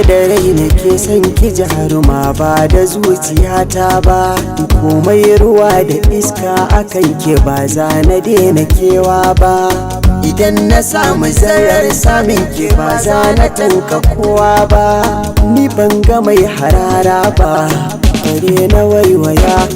da rai nake son ki jaruma ba da zuciyata ba, komai ruwa da iska akan ki ba za na daina kewa ba. Idan na samu zarar samin ki ba za na tanka kowa ba, ni ban ga mai harara ba bare na waiwaya.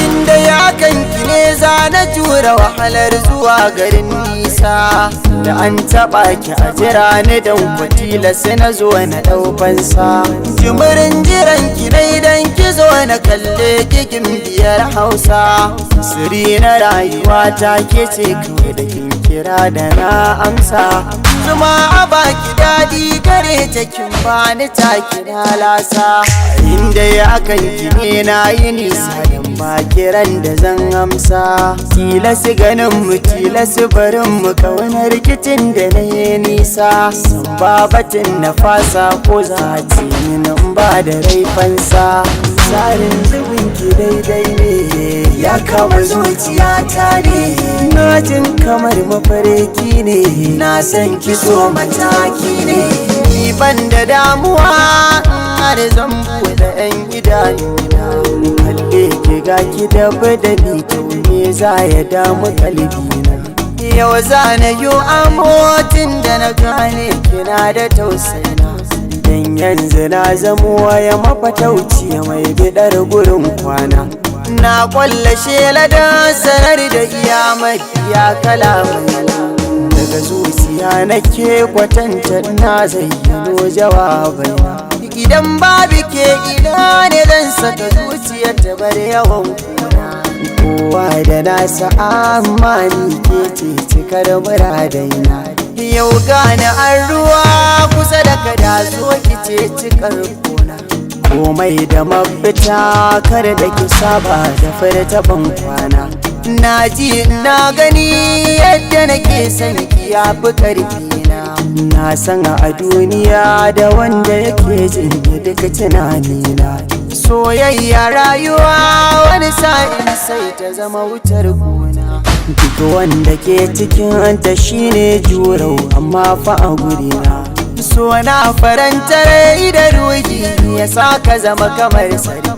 Inda ya kanki ne za na jura wahalar zuwa garin nisa, da an taɓa ki a jira ni don kwatila sai na zo na ɗaukansa. Jimirin jiran ki dai don ki zo na kalle ki biyar Hausa, siri na rayuwa ta ke ce kawai da kin kira da na amsa. Zuma a baki daɗi gare ta kin bani ta kira lasa, inda ya kanki ne na yi nisa don ba kiran da zan amsa. Tilasi ganin mu tilasi barin mu kauna rikicin da na yi nisa, babatin na fasa ko za a ce min ba da raifansa. Tsarin zubin ki daidai ne ya kama zuciyata ne, na jin kamar mafarki ne, na san ki so mataki ne. Ni ban da damuwa har zan buɗe 'yan idanuna, kalle ki ga ki da badali to me za ya damu kalbina. Yau za na yi amotin da na gane kina da tausayina, dan yanzu na zamo waya mafatauci mai bidar gurin kwana. Na kwallashe ladan sanar da iyamar ya kalamai, daga zuciya nake kwatanta na zayyano jawabaina. Idan babu ke ina ne zan saka zuciyar ta bar yawan kuna. Kowa da nasa amma ni ke ce cikar muradaina. Yau gane an ruwa kusa da kada so ki ce cikar kuna. Komai da mafita kar da ki saba da furta ban kwana. Na ji na gani yadda nake son ki yafi karfina, na san a duniya da wanda yake jin duka tunanina. Soyayya rayuwa wani sa'in sai ta zama wutar gona, duk wanda ke cikin ta shine jurau amma fa a gurina. So na faranta rai da ruhi ya sa ka zama kamar sarki,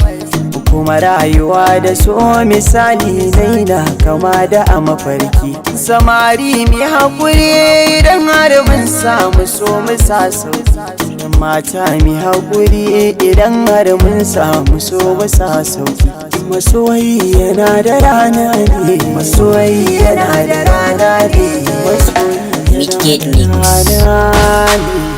kuma rayuwa da so misali naina kama da a mafarki. Samari mi haƙuri idan har mun samu so mu sa sauki, mata mi haƙuri idan har mun samu so mu sa sauki. Masoyi yana da rana ne, masoyi yana da rana ne, masoyi yana da rana ne.